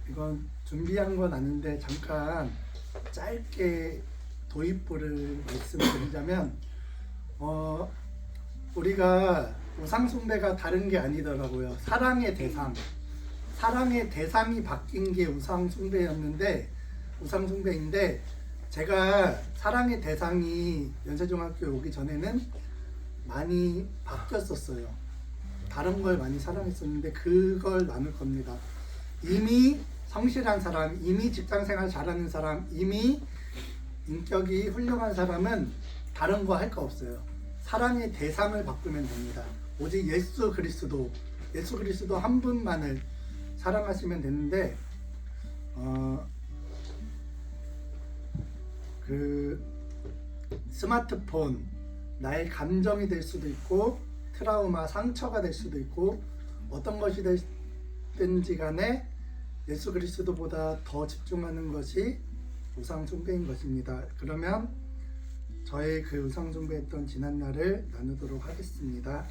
이건 준비한 건 아닌데 잠깐 짧게 도입부를 말씀드리자면 우리가 우상 숭배가 다른 게 아니더라고요. 사랑의 대상이 바뀐 게 우상 숭배인데 제가 사랑의 대상이 연세중학교 오기 전에는 많이 바뀌었었어요. 다른 걸 많이 사랑했었는데 그걸 나눌 겁니다. 이미 성실한 사람, 이미 직장생활 잘하는 사람, 이미 인격이 훌륭한 사람은 다른 거 할 거 없어요. 사랑의 대상을 바꾸면 됩니다. 오직 예수 그리스도 한 분만을 사랑하시면 되는데 그 스마트폰 나의 감정이 될 수도 있고 트라우마, 상처가 될 수도 있고 어떤 것이 됐든지 간에 예수 그리스도보다 더 집중하는 것이 우상 숭배인 것입니다. 그러면 저의 그 우상 숭배했던 지난 날을 나누도록 하겠습니다.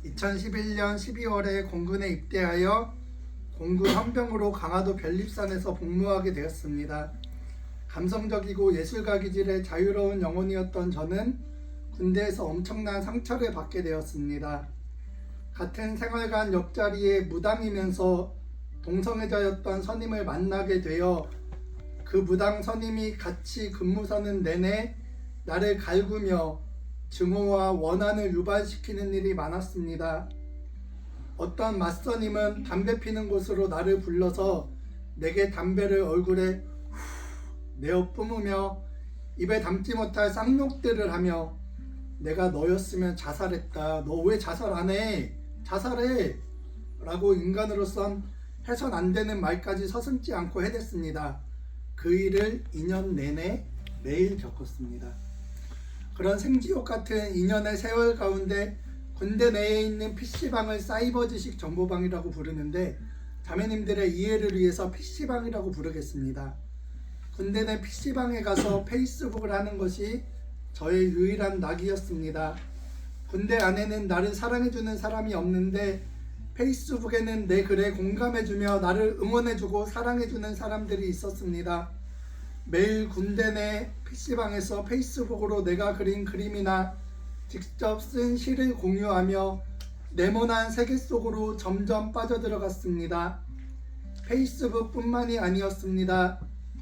2011년 12월에 공군에 입대하여 공군 헌병으로 강화도 별립산에서 복무하게 되었습니다. 감성적이고 예술가 기질의 자유로운 영혼이었던 저는 군대에서 엄청난 상처를 받게 되었습니다. 같은 생활관 옆자리에 무당이면서 동성애자였던 선임을 만나게 되어 그 무당 선임이 같이 근무 서는 내내 나를 갈구며 증오와 원한을 유발시키는 일이 많았습니다. 어떤 맞선임은 담배 피는 곳으로 나를 불러서 내게 담배를 얼굴에 내어 뿜으며 입에 담지 못할 쌍욕들을 하며 내가 너였으면 자살했다. 너 왜 자살 안 해? 자살해! 라고 인간으로선 해선 안 되는 말까지 서슴지 않고 해댔습니다. 그 일을 2년 내내 매일 겪었습니다. 그런 생지옥 같은 2년의 세월 가운데 군대 내에 있는 PC방을 사이버 지식 정보방이라고 부르는데 자매님들의 이해를 위해서 PC방이라고 부르겠습니다. 군대 내 PC방에 가서 페이스북을 하는 것이 저의 유일한 낙이었습니다. 군대 안에는 나를 사랑해주는 사람이 없는데 페이스북에는 내 글에 공감해주며 나를 응원해주고 사랑해주는 사람들이 있었습니다. 매일 군대 내 PC방에서 페이스북으로 내가 그린 그림이나 직접 쓴 시를 공유하며 네모난 세계 속으로 점점 빠져들어갔습니다. 페이스북뿐만이 아니었습니다.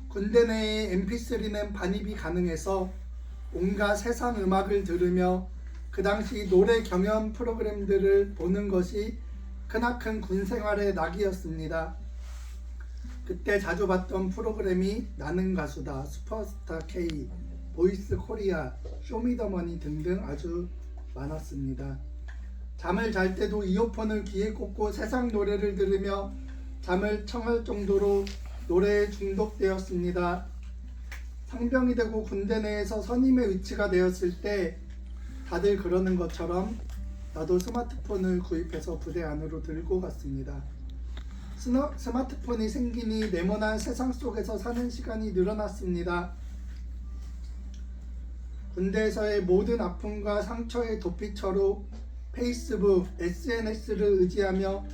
군대 내의 mp3는 반입이 가능해서 온갖 세상 음악을 들으며 그 당시 노래 경연 프로그램들을 보는 것이 크나큰 군 생활의 낙이었습니다. 그때 자주 봤던 프로그램이 나는 가수다, 슈퍼스타 K, 보이스 코리아, 쇼미더머니 등등 아주 많았습니다. 잠을 잘 때도 이어폰을 귀에 꽂고 세상 노래를 들으며 잠을 청할 정도로 노래에 중독되었습니다. 상병이 되고 군대 내에서 선임의 위치가 되었을 때 다들 그러는 것처럼 나도 스마트폰을 구입해서 부대 안으로 들고 갔습니다. 스마트폰이 생기니 네모난 세상 속에서 사는 시간이 늘어났습니다. 군대에서의 모든 아픔과 상처의 도피처로 페이스북, SNS를 의지하며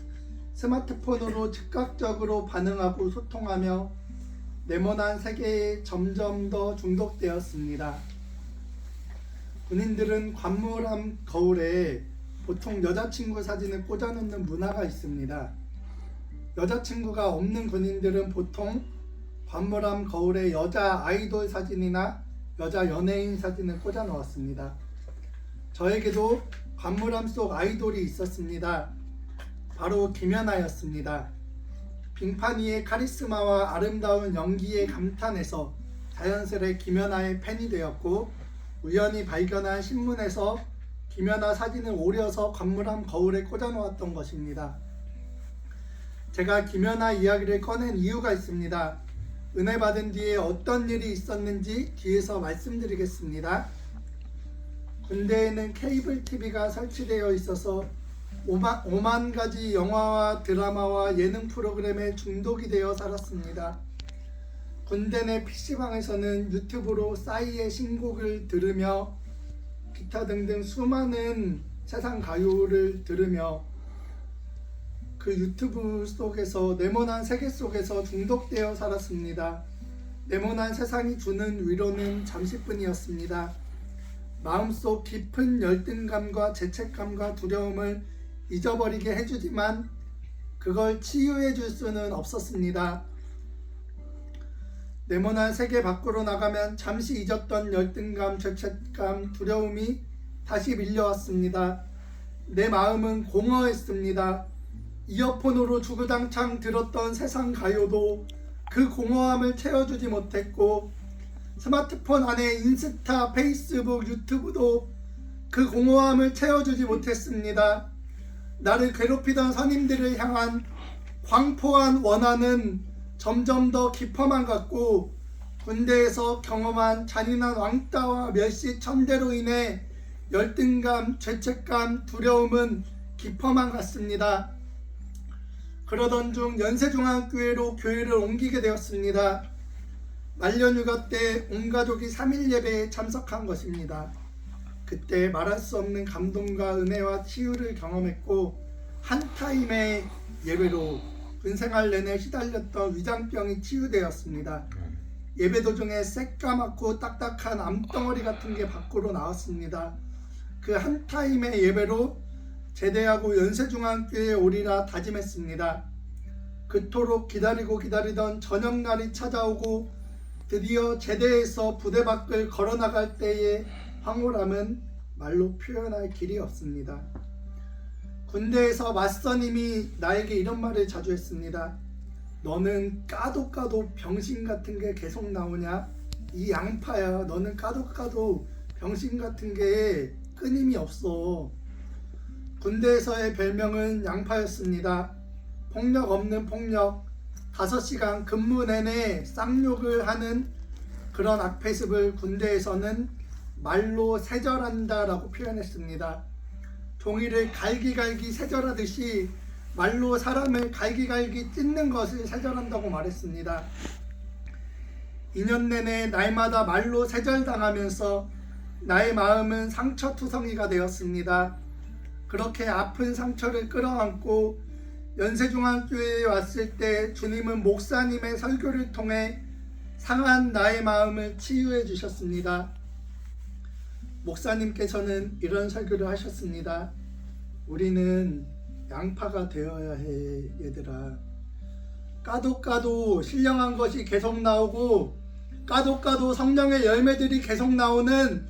스마트폰으로 즉각적으로 반응하고 소통하며 네모난 세계에 점점 더 중독되었습니다. 군인들은 관물함 거울에 보통 여자친구 사진을 꽂아놓는 문화가 있습니다. 여자친구가 없는 군인들은 보통 관물함 거울에 여자 아이돌 사진이나 여자 연예인 사진을 꽂아 놓았습니다. 저에게도 관물함 속 아이돌이 있었습니다. 바로 김연아였습니다. 빙판이의 카리스마와 아름다운 연기에 감탄해서 자연스레 김연아의 팬이 되었고 우연히 발견한 신문에서 김연아 사진을 오려서 관물함 거울에 꽂아 놓았던 것입니다. 제가 김연아 이야기를 꺼낸 이유가 있습니다. 은혜 받은 뒤에 어떤 일이 있었는지 뒤에서 말씀드리겠습니다. 군대에는 케이블 TV가 설치되어 있어서 5만 가지 영화와 드라마와 예능 프로그램에 중독이 되어 살았습니다. 군대 내 PC방에서는 유튜브로 싸이의 신곡을 들으며 기타 등등 수많은 세상 가요를 들으며 그 유튜브 속에서 네모난 세계 속에서 중독되어 살았습니다. 네모난 세상이 주는 위로는 잠시뿐이었습니다. 마음속 깊은 열등감과 죄책감과 두려움을 잊어버리게 해주지만 그걸 치유해 줄 수는 없었습니다. 네모난 세계 밖으로 나가면 잠시 잊었던 열등감, 죄책감, 두려움이 다시 밀려왔습니다. 내 마음은 공허했습니다. 이어폰으로 주구장창 들었던 세상 가요도 그 공허함을 채워주지 못했고, 스마트폰 안에 인스타, 페이스북, 유튜브도 그 공허함을 채워주지 못했습니다. 나를 괴롭히던 선임들을 향한 광포한 원한은 점점 더 깊어만 갔고, 군대에서 경험한 잔인한 왕따와 멸시 천대로 인해 열등감, 죄책감, 두려움은 깊어만 갔습니다. 그러던 중 연세중앙교회로 교회를 옮기게 되었습니다. 말년휴가 때 온 가족이 3일 예배에 참석한 것입니다. 그때 말할 수 없는 감동과 은혜와 치유를 경험했고, 한 타임의 예배로 군생활 내내 시달렸던 위장병이 치유되었습니다. 예배 도중에 새까맣고 딱딱한 암덩어리 같은 게 밖으로 나왔습니다. 그 한 타임의 예배로 제대하고 연세중앙교회에 오리라 다짐했습니다. 그토록 기다리던 저녁날이 찾아오고 드디어 제대해서 부대 밖을 걸어나갈 때의 황홀함은 말로 표현할 길이 없습니다. 군대에서 맞선임이 나에게 이런 말을 자주 했습니다. 너는 까도 병신 같은 게 계속 나오냐? 이 양파야. 너는 까도 병신 같은 게 끊임이 없어. 군대에서의 별명은 양파였습니다. 폭력 없는 폭력, 5시간 근무 내내 쌍욕을 하는 그런 악패습을 군대에서는 말로 세절한다라고 표현했습니다. 종이를 갈기갈기 세절하듯이 말로 사람을 갈기갈기 찢는 것을 세절한다고 말했습니다. 2년 내내 날마다 말로 세절당하면서 나의 마음은 상처투성이가 되었습니다. 그렇게 아픈 상처를 끌어안고 연세중앙교회에 왔을 때 주님은 목사님의 설교를 통해 상한 나의 마음을 치유해 주셨습니다. 목사님께서는 이런 설교를 하셨습니다. 우리는 양파가 되어야 해, 얘들아. 까도 신령한 것이 계속 나오고 까도 성령의 열매들이 계속 나오는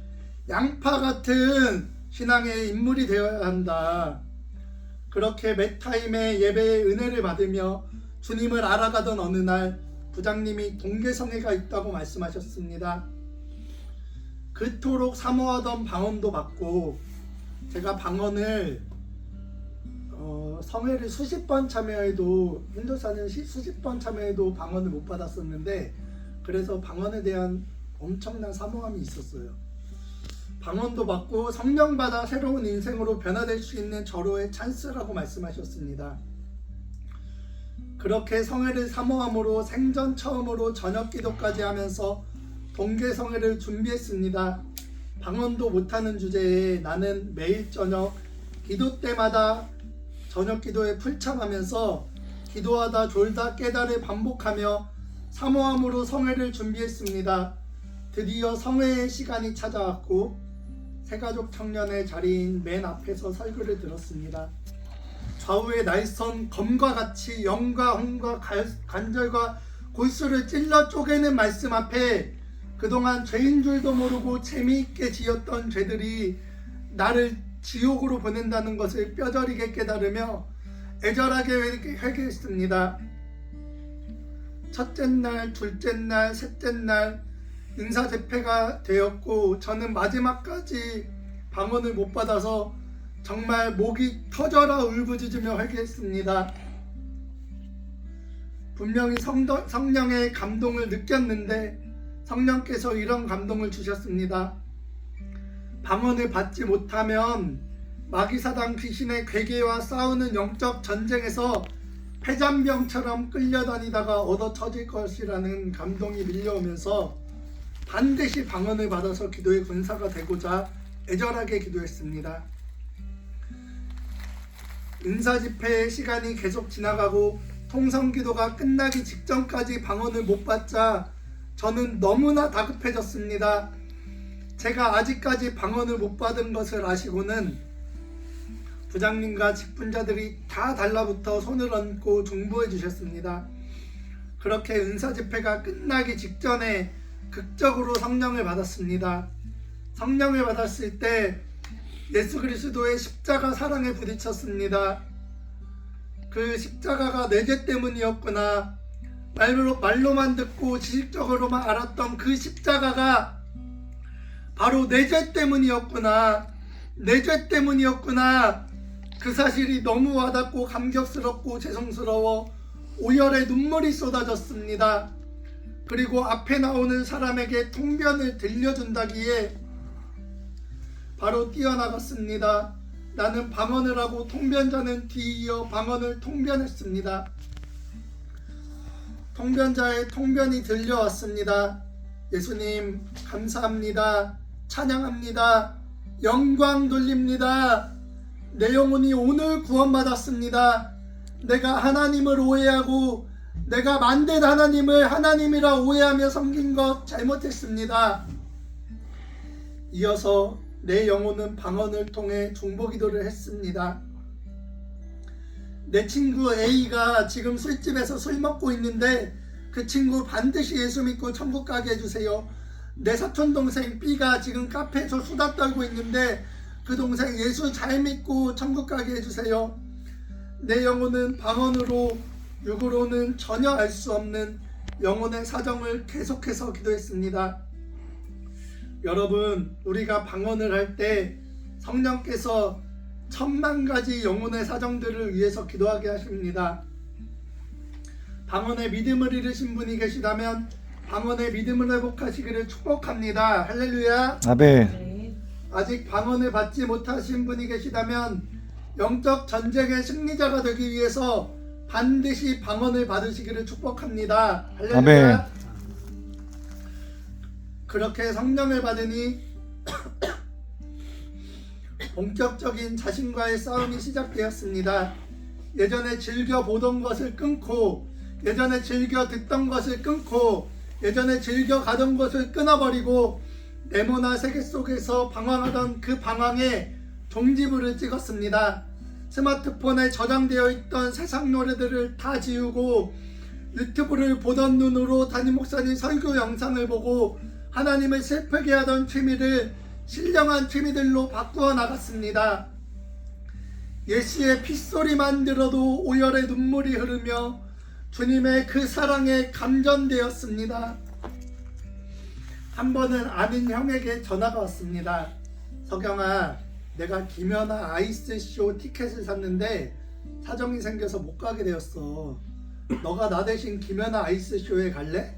양파 같은 신앙의 인물이 되어야 한다. 그렇게 매 타임의 예배의 은혜를 받으며 주님을 알아가던 어느 날 부장님이 동계성애가 있다고 말씀하셨습니다. 그토록 사모하던 방언도 받고, 제가 방언을 성회를 수십 번 참여해도, 인도사는 수십 번 참여해도 방언을 못 받았었는데, 그래서 방언에 대한 엄청난 사모함이 있었어요. 방언도 받고 성령 받아 새로운 인생으로 변화될 수 있는 절호의 찬스라고 말씀하셨습니다. 그렇게 성회를 사모함으로 생전 처음으로 저녁 기도까지 하면서 동계성회를 준비했습니다. 방언도 못하는 주제에 나는 매일 저녁 기도 때마다 저녁 기도에 풀참하면서 기도하다 졸다 깨달을 반복하며 사모함으로 성회를 준비했습니다. 드디어 성회의 시간이 찾아왔고 새가족 청년의 자리인 맨 앞에서 설교를 들었습니다. 좌우의 날선 검과 같이 영과 홍과 간절과 골수를 찔러 쪼개는 말씀 앞에 그동안 죄인 줄도 모르고 재미있게 지었던 죄들이 나를 지옥으로 보낸다는 것을 뼈저리게 깨달으며 애절하게 회개했습니다. 첫째 날, 둘째 날, 셋째 날 인사재패가 되었고, 저는 마지막까지 방언을 못 받아서 정말 목이 터져라 울부짖으며 회개했습니다. 분명히 성령의 감동을 느꼈는데 성령께서 이런 감동을 주셨습니다. 방언을 받지 못하면 마귀사단 귀신의 괴계와 싸우는 영적 전쟁에서 패잔병처럼 끌려다니다가 얻어 터질 것이라는 감동이 밀려오면서 반드시 방언을 받아서 기도의 군사가 되고자 애절하게 기도했습니다. 은사집회 시간이 계속 지나가고 통성기도가 끝나기 직전까지 방언을 못 받자 저는 너무나 다급해졌습니다. 제가 아직까지 방언을 못 받은 것을 아시고는 부장님과 직분자들이 다 달라붙어 손을 얹고 중보해 주셨습니다. 그렇게 은사집회가 끝나기 직전에 극적으로 성령을 받았습니다. 성령을 받았을 때 예수 그리스도의 십자가 사랑에 부딪혔습니다. 그 십자가가 내 죄 때문이었구나. 말로만 듣고 지식적으로만 알았던 그 십자가가 바로 내 죄 때문이었구나. 내 죄 때문이었구나. 그 사실이 너무 와닿고 감격스럽고 죄송스러워 오열의 눈물이 쏟아졌습니다. 그리고 앞에 나오는 사람에게 통변을 들려준다기에 바로 뛰어나갔습니다. 나는 방언을 하고 통변자는 뒤이어 방언을 통변했습니다. 통변자의 통변이 들려왔습니다. 예수님 감사합니다. 찬양합니다. 영광 돌립니다. 내 영혼이 오늘 구원받았습니다. 내가 하나님을 오해하고 내가 만든 하나님을 하나님이라 오해하며 섬긴 것 잘못했습니다. 이어서 내 영혼은 방언을 통해 중보기도를 했습니다. 내 친구 A가 지금 술집에서 술 먹고 있는데 그 친구 반드시 예수 믿고 천국 가게 해주세요. 내 사촌 동생 B가 지금 카페에서 수다 떨고 있는데 그 동생 예수 잘 믿고 천국 가게 해주세요. 내 영혼은 방언으로 육으로는 전혀 알 수 없는 영혼의 사정을 계속해서 기도했습니다. 여러분, 우리가 방언을 할 때 성령께서 1000만가지 영혼의 사정들을 위해서 기도하게 하십니다. 방언에 믿음을 잃으신 분이 계시다면 방언에 믿음을 회복하시기를 축복합니다. 할렐루야. 아멘. 아직 방언을 받지 못하신 분이 계시다면 영적 전쟁의 승리자가 되기 위해서 반드시 방언을 받으시기를 축복합니다. 할렐루야. 아멘. 그렇게 성령을 받으니 본격적인 자신과의 싸움이 시작되었습니다. 예전에 즐겨 보던 것을 끊고, 예전에 즐겨 듣던 것을 끊고, 예전에 즐겨 가던 것을 끊어버리고 네모나 세계 속에서 방황하던 그 방황에 종지부를 찍었습니다. 스마트폰에 저장되어 있던 세상 노래들을 다 지우고 유튜브를 보던 눈으로 담임 목사님 설교 영상을 보고 하나님을 슬프게 하던 취미를 신령한 취미들로 바꾸어 나갔습니다. 예수의 핏소리만 들어도 오열의 눈물이 흐르며 주님의 그 사랑에 감전되었습니다. 한 번은 아는 형에게 전화가 왔습니다. 석영아, 내가 김연아 아이스쇼 티켓을 샀는데 사정이 생겨서 못 가게 되었어. 너가 나 대신 김연아 아이스쇼에 갈래?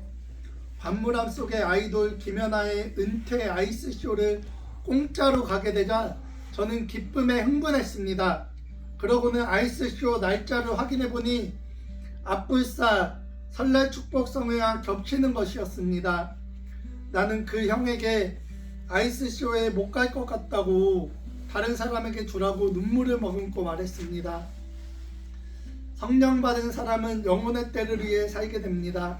관물함 속의 아이돌 김연아의 은퇴 아이스쇼를 공짜로 가게 되자 저는 기쁨에 흥분했습니다. 그러고는 아이스쇼 날짜를 확인해보니 앞불사 설날 축복성회와 겹치는 것이었습니다. 나는 그 형에게 아이스쇼에 못 갈 것 같다고 다른 사람에게 주라고 눈물을 머금고 말했습니다. 성령 받은 사람은 영혼의 때를 위해 살게 됩니다.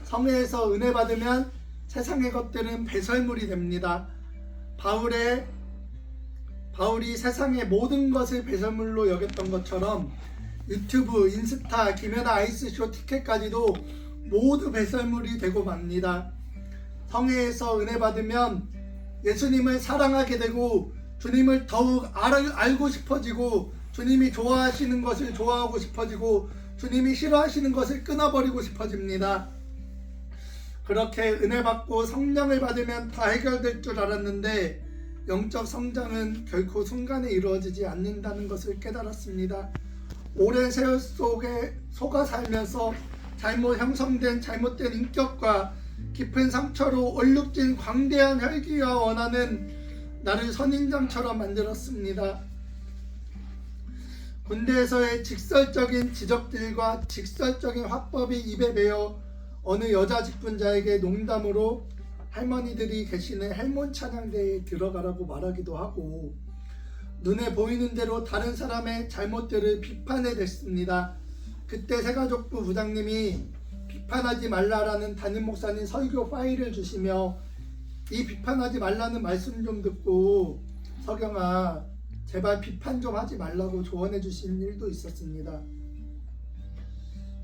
성회에서 은혜 받으면 세상의 것들은 배설물이 됩니다. 바울이 세상의 모든 것을 배설물로 여겼던 것처럼 유튜브, 인스타, 김연아 아이스쇼 티켓까지도 모두 배설물이 되고 맙니다. 성회에서 은혜 받으면 예수님을 사랑하게 되고 주님을 더욱 알고 싶어지고 주님이 좋아하시는 것을 좋아하고 싶어지고 주님이 싫어하시는 것을 끊어버리고 싶어집니다. 그렇게 은혜 받고 성령을 받으면 다 해결될 줄 알았는데 영적 성장은 결코 순간에 이루어지지 않는다는 것을 깨달았습니다. 오랜 세월 속에 속아 살면서 잘못 형성된 잘못된 인격과 깊은 상처로 얼룩진 광대한 혈기와 원한은 나를 선인장처럼 만들었습니다. 군대에서의 직설적인 지적들과 직설적인 화법이 입에 배어 어느 여자 직분자에게 농담으로 할머니들이 계시는 할몬 찬양대에 들어가라고 말하기도 하고 눈에 보이는 대로 다른 사람의 잘못들을 비판해댔습니다. 그때 새가족부 부장님이 비판하지 말라라는 담임 목사님 설교 파일을 주시며 이 비판하지 말라는 말씀 좀 듣고 석영아 제발 비판 좀 하지 말라고 조언해 주신 일도 있었습니다.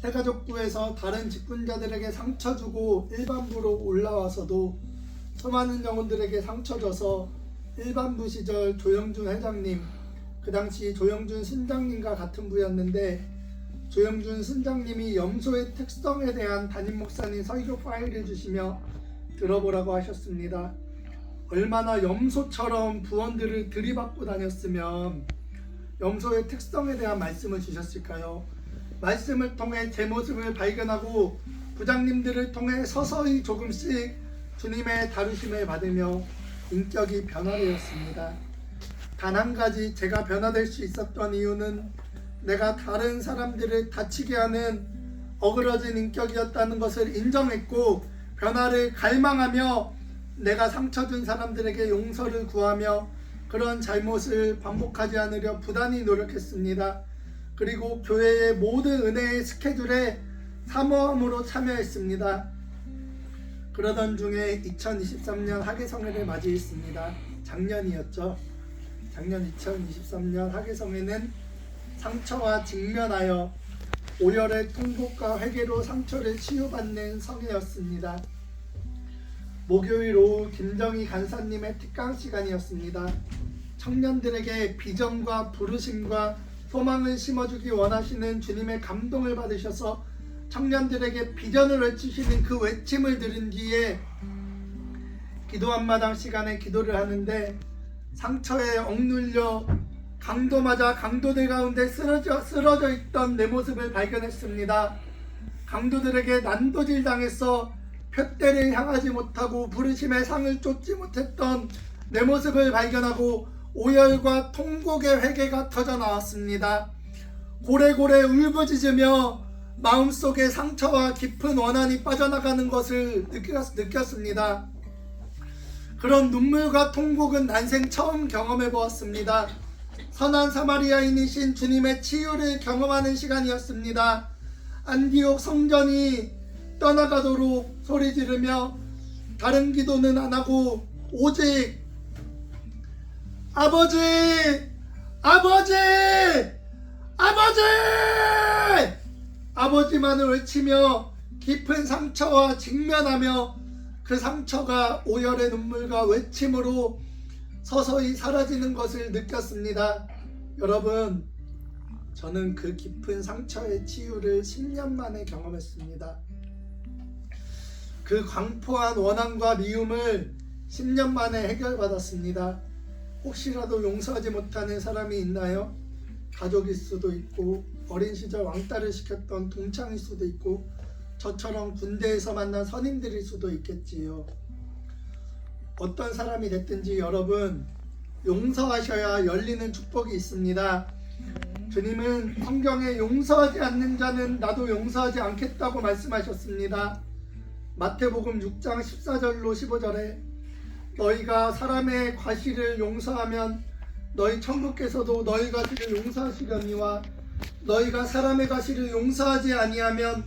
새가족부에서 다른 직분자들에게 상처 주고 일반부로 올라와서도 수많은 영혼들에게 상처 줘서 일반부 시절 조영준 회장님, 그 당시 조영준 순장님과 같은 부였는데 조영준 순장님이 염소의 특성에 대한 담임 목사님 설교 파일을 주시며 들어보라고 하셨습니다. 얼마나 염소처럼 부원들을 들이받고 다녔으면 염소의 특성에 대한 말씀을 주셨을까요? 말씀을 통해 제 모습을 발견하고 부장님들을 통해 서서히 조금씩 주님의 다루심을 받으며 인격이 변화되었습니다. 단 한 가지 제가 변화될 수 있었던 이유는 내가 다른 사람들을 다치게 하는 어그러진 인격이었다는 것을 인정했고 변화를 갈망하며 내가 상처 준 사람들에게 용서를 구하며 그런 잘못을 반복하지 않으려 부단히 노력했습니다. 그리고 교회의 모든 은혜의 스케줄에 사모함으로 참여했습니다. 그러던 중에 2023년 하계성회를 맞이했습니다. 작년이었죠. 작년 2023년 하계성회는 상처와 직면하여 오열의 통곡과 회개로 상처를 치유받는 성회였습니다. 목요일 오후 김정희 간사님의 특강 시간이었습니다. 청년들에게 비전과 부르심과 소망을 심어주기 원하시는 주님의 감동을 받으셔서 청년들에게 비전을 외치시는 그 외침을 들은 뒤에 기도 한마당 시간에 기도를 하는데 상처에 억눌려 강도 맞아 강도들 가운데 쓰러져 있던 내 모습을 발견했습니다. 강도들에게 난도질 당해서 표대를 향하지 못하고 부르심의 상을 쫓지 못했던 내 모습을 발견하고 오열과 통곡의 회개가 터져 나왔습니다. 고래고래 울부짖으며 마음속에 상처와 깊은 원한이 빠져나가는 것을 느꼈습니다. 그런 눈물과 통곡은 난생 처음 경험해 보았습니다. 선한 사마리아인이신 주님의 치유를 경험하는 시간이었습니다. 안디옥 성전이 떠나가도록 소리 지르며 다른 기도는 안 하고 오직 아버지! 아버지! 아버지! 아버지만을 외치며 깊은 상처와 직면하며 그 상처가 오열의 눈물과 외침으로 서서히 사라지는 것을 느꼈습니다. 여러분, 저는 그 깊은 상처의 치유를 10년 만에 경험했습니다. 그 광포한 원한과 미움을 10년 만에 해결받았습니다. 혹시라도 용서하지 못하는 사람이 있나요? 가족일 수도 있고 어린 시절 왕따를 시켰던 동창일 수도 있고 저처럼 군대에서 만난 선임들일 수도 있겠지요. 어떤 사람이 됐든지 여러분 용서하셔야 열리는 축복이 있습니다. 주님은 성경에 용서하지 않는 자는 나도 용서하지 않겠다고 말씀하셨습니다. 마태복음 6장 14절로 15절에 너희가 사람의 과실을 용서하면 너희 천국께서도 너희 과실을 용서하시려니와 너희가 사람의 과실을 용서하지 아니하면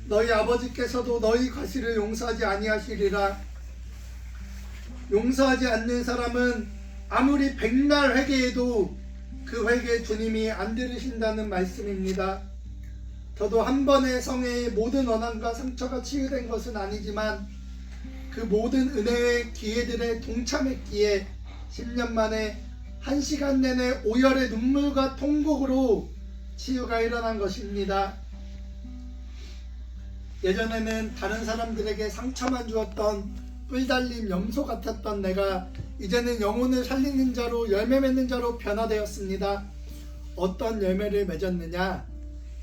너희 아버지께서도 너희 과실을 용서하지 아니하시리라. 용서하지 않는 사람은 아무리 백날 회개해도 그 회개 주님이 안 들으신다는 말씀입니다. 저도 한 번의 성회의 모든 원한과 상처가 치유된 것은 아니지만 그 모든 은혜의 기회들에 동참했기에 10년 만에 1시간 내내 오열의 눈물과 통곡으로 치유가 일어난 것입니다. 예전에는 다른 사람들에게 상처만 주었던 뿔달린 염소 같았던 내가 이제는 영혼을 살리는 자로 열매 맺는 자로 변화되었습니다. 어떤 열매를 맺었느냐?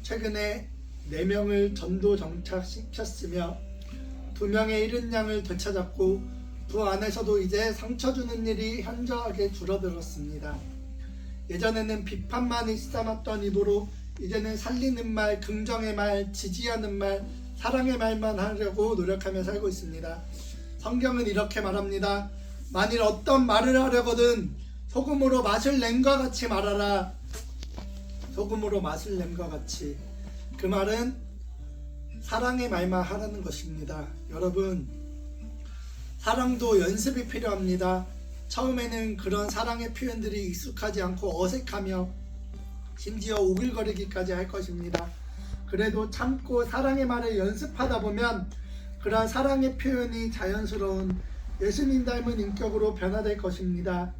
최근에 4명을 전도 정착시켰으며 2명의 잃은 양을 되찾았고 그 안에서도 이제 상처 주는 일이 현저하게 줄어들었습니다. 예전에는 비판만 일삼았던 입으로 이제는 살리는 말, 긍정의 말, 지지하는 말, 사랑의 말만 하려고 노력하며 살고 있습니다. 성경은 이렇게 말합니다. 만일 어떤 말을 하려거든 소금으로 맛을 낸과 같이 말하라. 소금으로 맛을 낸과 같이. 그 말은 사랑의 말만 하라는 것입니다. 여러분, 사랑도 연습이 필요합니다. 처음에는 그런 사랑의 표현들이 익숙하지 않고 어색하며 심지어 오글거리기까지 할 것입니다. 그래도 참고 사랑의 말을 연습하다 보면 그러한 사랑의 표현이 자연스러운 예수님 닮은 인격으로 변화될 것입니다.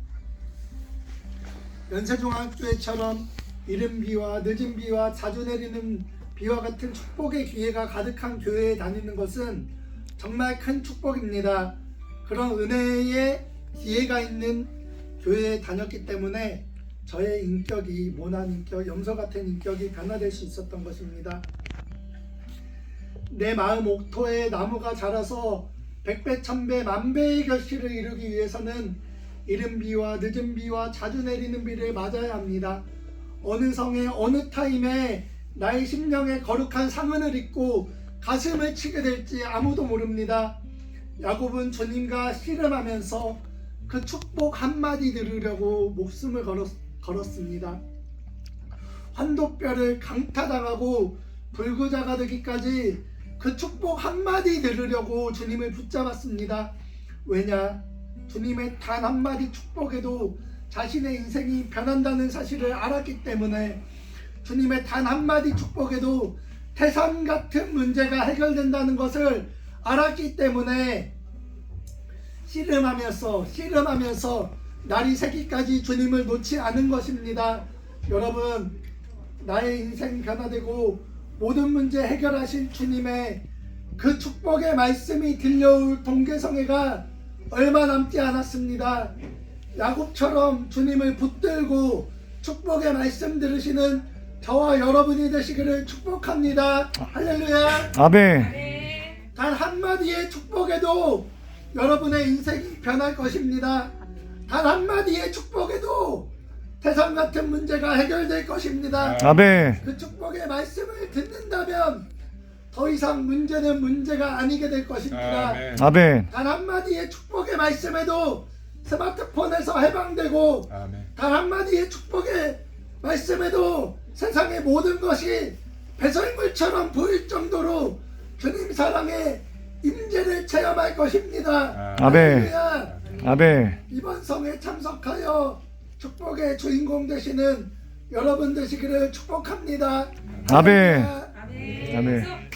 연세종합교회처럼 이른 비와 늦은 비와 자주 내리는 비와 같은 축복의 기회가 가득한 교회에 다니는 것은 정말 큰 축복입니다. 그런 은혜의 기회가 있는 교회에 다녔기 때문에 저의 인격이 모난 인격, 염소 같은 인격이 변화될 수 있었던 것입니다. 내 마음 옥토에 나무가 자라서 백배, 천배, 만배의 결실을 이루기 위해서는 이른 비와 늦은 비와 자주 내리는 비를 맞아야 합니다. 어느 성에 어느 타임에 나의 심령에 거룩한 상흔을 입고 가슴을 치게 될지 아무도 모릅니다. 야곱은 주님과 씨름하면서 그 축복 한마디 들으려고 목숨을 걸었습니다. 환도뼈를 강타당하고 불구자가 되기까지 그 축복 한마디 들으려고 주님을 붙잡았습니다. 왜냐? 주님의 단 한마디 축복에도 자신의 인생이 변한다는 사실을 알았기 때문에, 주님의 단 한마디 축복에도 태산 같은 문제가 해결된다는 것을 알았기 때문에 씨름하면서 날이 새기까지 주님을 놓지 않은 것입니다. 여러분, 나의 인생 변화되고 모든 문제 해결하신 주님의 그 축복의 말씀이 들려올 동계성회가 얼마 남지 않았습니다. 야곱처럼 주님을 붙들고 축복의 말씀 들으시는 저와 여러분이 되시기를 축복합니다. 할렐루야. 아멘. 단 한마디의 축복에도 여러분의 인생이 변할 것입니다. 단 한마디의 축복에도 태산 같은 문제가 해결될 것입니다. 아멘. 그 축복의 말씀을 듣는다면 더 이상 문제는 문제가 아니게 될 것입니다. 아멘. 단 한마디의 축복의 말씀에도 스마트폰에서 해방되고, 단 한마디의 축복의 말씀에도 세상의 모든 것이 배설물처럼 보일 정도로 주님 사랑의 임재를 체험할 것입니다. 아멘. 할렐루야. 아멘. 이번 성에 참석하여 축복의 주인공 되시는 여러분 되시기를 축복합니다. 아멘. 할렐루야. 아멘.